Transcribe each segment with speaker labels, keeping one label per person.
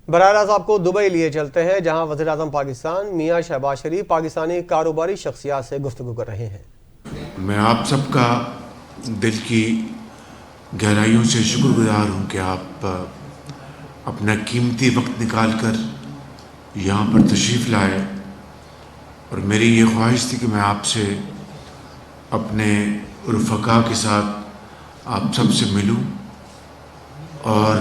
Speaker 1: براہ راست آپ کو دبئی لیے چلتے ہیں، جہاں وزیر اعظم پاکستان میاں شہباز شریف پاکستانی کاروباری شخصیات سے گفتگو کر رہے ہیں۔
Speaker 2: میں آپ سب کا دل کی گہرائیوں سے شکر گزار ہوں کہ آپ اپنا قیمتی وقت نکال کر یہاں پر تشریف لائے، اور میری یہ خواہش تھی کہ میں آپ سے اپنے رفقا کے ساتھ آپ سب سے ملوں اور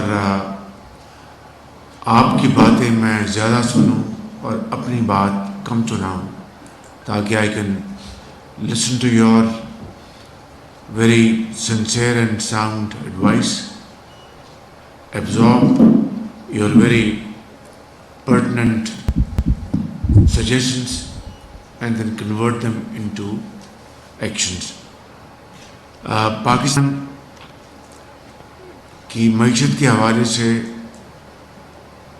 Speaker 2: آپ کی باتیں میں زیادہ سنوں اور اپنی بات کم سناؤں، تاکہ I can listen to your very sincere and sound advice, absorb your very pertinent suggestions, and then convert them into actions. Pakistan کی معیشت کے حوالے سے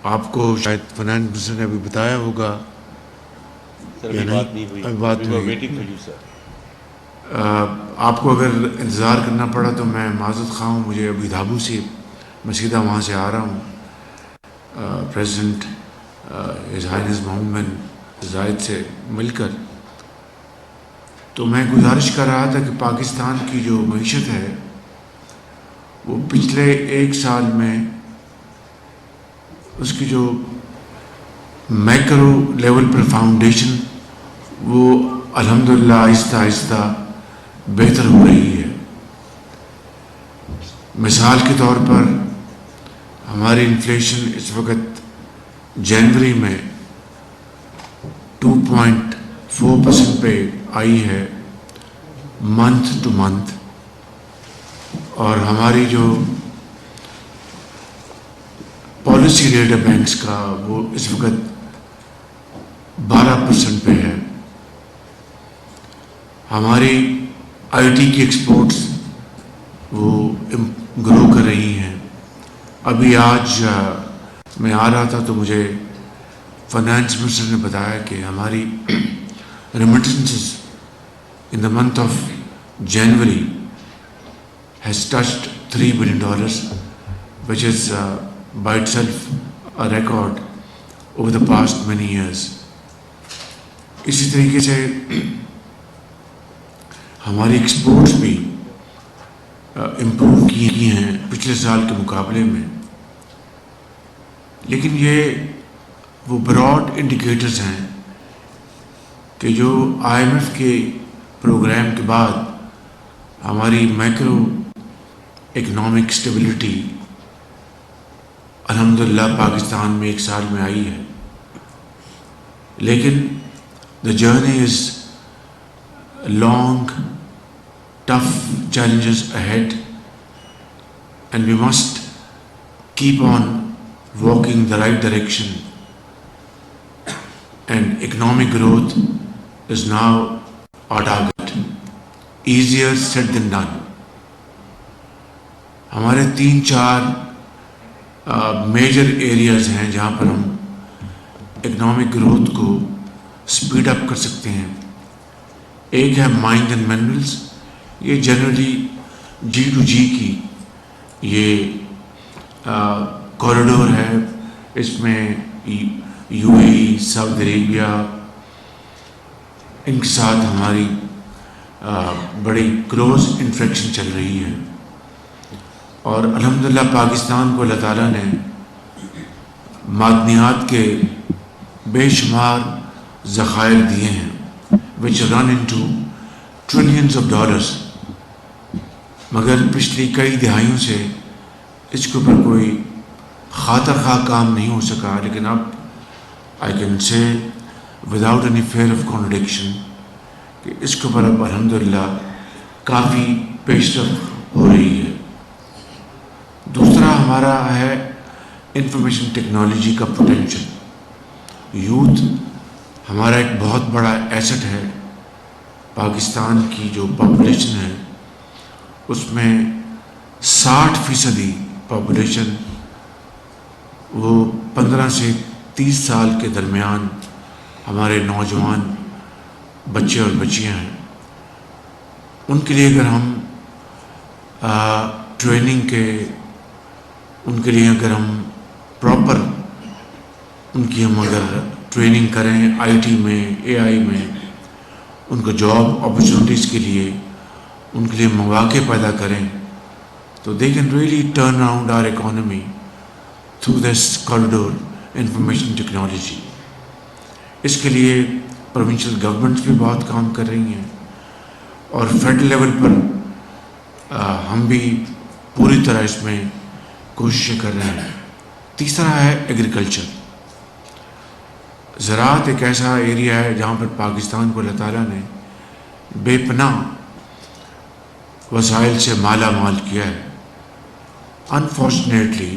Speaker 2: آپ کو شاید فنانس منسٹر نے ابھی بتایا ہوگا، بات نہیں، آپ کو اگر انتظار کرنا پڑا تو میں معذرت خواہ ہوں، مجھے ابھی دھابو سے میں سیدھا وہاں سے آ رہا ہوں پریزیڈنٹ ہز ہائنس محمد بن زائد سے مل کر۔ تو میں گزارش کر رہا تھا کہ پاکستان کی جو معیشت ہے وہ پچھلے ایک سال میں اس کی جو میکرو لیول پر فاؤنڈیشن وہ الحمدللہ آہستہ آہستہ بہتر ہو رہی ہے۔ مثال کے طور پر ہماری انفلیشن اس وقت جنوری میں 2.4% پہ آئی ہے منتھ ٹو منتھ، اور ہماری جو پالیسی ریٹ ہے بینکس کا وہ اس وقت 12% پہ ہے۔ ہماری آئی ٹی کی ایکسپورٹس وہ گرو کر رہی ہیں۔ ابھی آج میں آ رہا تھا تو مجھے فنانس منسٹر نے بتایا کہ ہماری remittances in the month of January has touched $3 billion, which is by itself a record over the past many years. اسی طریقے سے ہماری ایکسپورٹس بھی امپروو کی ہیں پچھلے سال کے مقابلے میں، لیکن یہ وہ براڈ انڈیکیٹرز ہیں کہ جو آئی ایم ایف کے پروگرام کے بعد ہماری میکرو اکنامک اسٹیبلٹی الحمدللہ پاکستان میں ایک سال میں آئی ہے، لیکن the journey is long, tough challenges ahead, and we must keep on walking the right direction, and economic growth is now our target. Easier said than done. ہمارے 3-4 میجر ایریاز ہیں جہاں پر ہم اکنامک گروتھ کو speed up کر سکتے ہیں۔ ایک ہے مائنز اینڈ منرلز، یہ جنرلی G2G کی یہ کوریڈور ہے، اس میں UAE، سعودی عربیہ، ان کے ساتھ ہماری بڑی کلوز انٹریکشن چل رہی ہے، اور الحمدللہ پاکستان کو اللہ تعالیٰ نے معدنیات کے بے شمار ذخائر دیے ہیں which run into trillions of dollars، مگر پچھلی کئی دہائیوں سے اس کے اوپر کوئی خاطر خواہ کام نہیں ہو سکا، لیکن اب I can say without any fear of contradiction کہ اس کے اوپر اب الحمدللہ کافی پیش رفت ہو رہی ہے۔ دوسرا ہمارا ہے انفارمیشن ٹیکنالوجی کا پوٹینشل۔ یوتھ ہمارا ایک بہت بڑا ایسٹ ہے۔ پاکستان کی جو پاپولیشن ہے اس میں 60% پاپولیشن وہ 15 سے 30 سال کے درمیان ہمارے نوجوان بچے اور بچیاں ہیں۔ ان کے لیے اگر ہم ٹریننگ کے ان کے لیے اگر ہم پراپر ان کی ہم اگر ٹریننگ کریں آئی ٹی میں, اے آئی میں, ان کو جاب اپرچونیٹیز کے لیے, ان کے لیے مواقع پیدا کریں, تو they can really turn around our economy through this corridor information technology. اس کے لیے پروونشل گورنمنٹس بھی بہت کام کر رہی ہیں, اور فیڈرل لیول پر ہم بھی پوری طرح اس میں کوششیں کر رہے ہیں. تیسرا ہے ایگریکلچر. زراعت ایک ایسا ایریا ہے جہاں پر پاکستان کو اللہ تعالیٰ نے بے پناہ وسائل سے مالا مال کیا ہے. Unfortunately,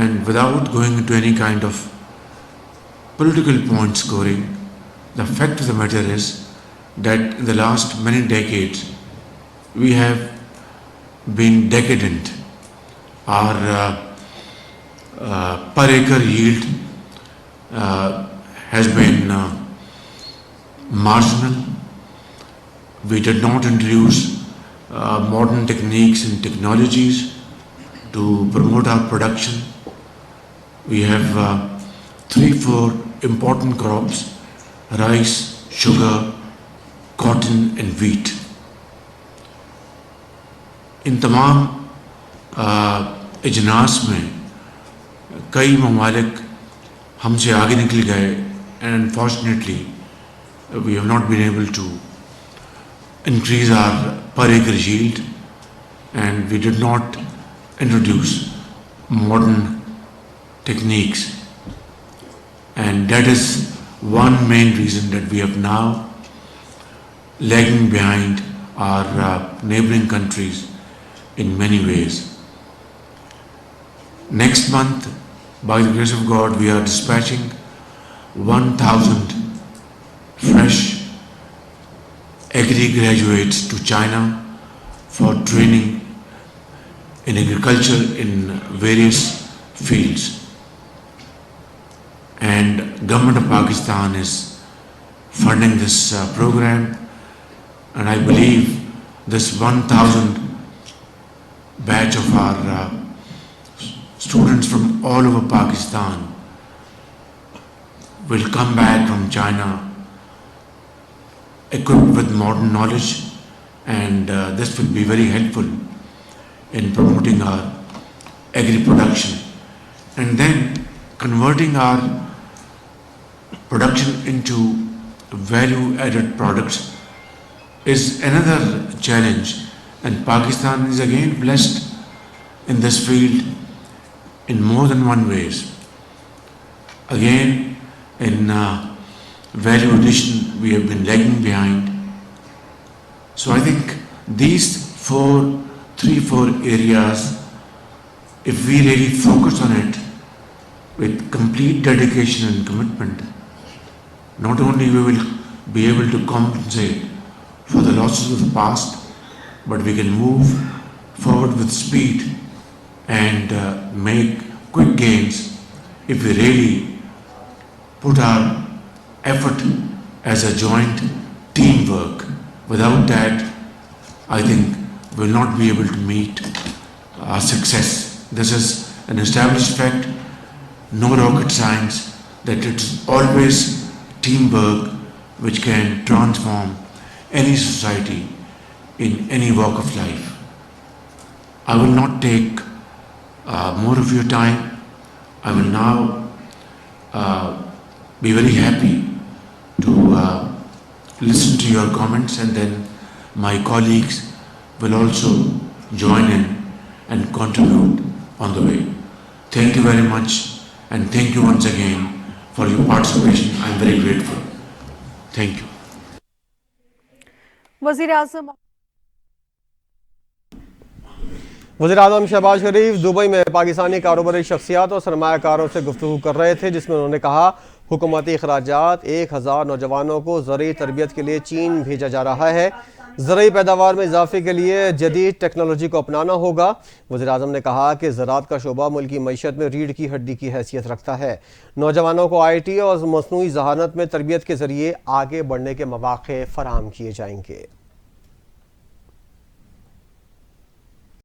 Speaker 2: and without going into any kind of political point scoring, the fact of the matter is that in the last many decades we have been decadent. Our per acre yield has been marginal. We did not introduce modern techniques and technologies to promote our production. We have 3-4 important crops: rice, sugar, cotton and wheat. ان تمام اجناس میں کئی ممالک ہم سے آگے نکل گئے, and unfortunately we have not been able to increase our per acre yield, and we did not introduce modern techniques, and that is one main reason that we have now lagging behind our neighboring countries in many ways. Next month, by the grace of God, we are dispatching 1,000 fresh agri graduates to China for training in agriculture in various fields. And Government of Pakistan is funding this program, and I believe this 1,000 batch of our students from all over Pakistan will come back from China equipped with modern knowledge, and this will be very helpful in promoting our agri production, and then converting our production into value added products is another challenge, and Pakistan is again blessed in this field in more than one ways. Again, in value addition we have been lagging behind. So I think these 3-4 areas, if we really focus on it with complete dedication and commitment, not only we will be able to compensate for the losses of the past, but we can move forward with speed and make quick gains if we really put our effort as a joint teamwork. Without that, I think we will not be able to meet our success. This is an established fact, no rocket science, that it's always teamwork which can transform any society in any walk of life. I will not take more of your time. I will now be very happy to listen to your comments, and then my colleagues will also join in and contribute on the way. Thank you very much, and thank you once again for your participation. I am very grateful. Thank you.
Speaker 1: وزیر اعظم شہباز شریف Dubai میں پاکستانی کاروباری شخصیات اور سرمایہ کاروں سے گفتگو کر رہے تھے، جس میں انہوں نے کہا حکومتی اخراجات 1000 نوجوانوں کو زرعی تربیت کے لیے چین بھیجا جا رہا ہے، زرعی پیداوار میں اضافے کے لیے جدید ٹیکنالوجی کو اپنانا ہوگا۔ وزیر اعظم نے کہا کہ زراعت کا شعبہ ملک کی معیشت میں ریڑھ کی ہڈی کی حیثیت رکھتا ہے، نوجوانوں کو آئی ٹی اور مصنوعی ذہانت میں تربیت کے ذریعے آگے بڑھنے کے مواقع فراہم کیے جائیں گے۔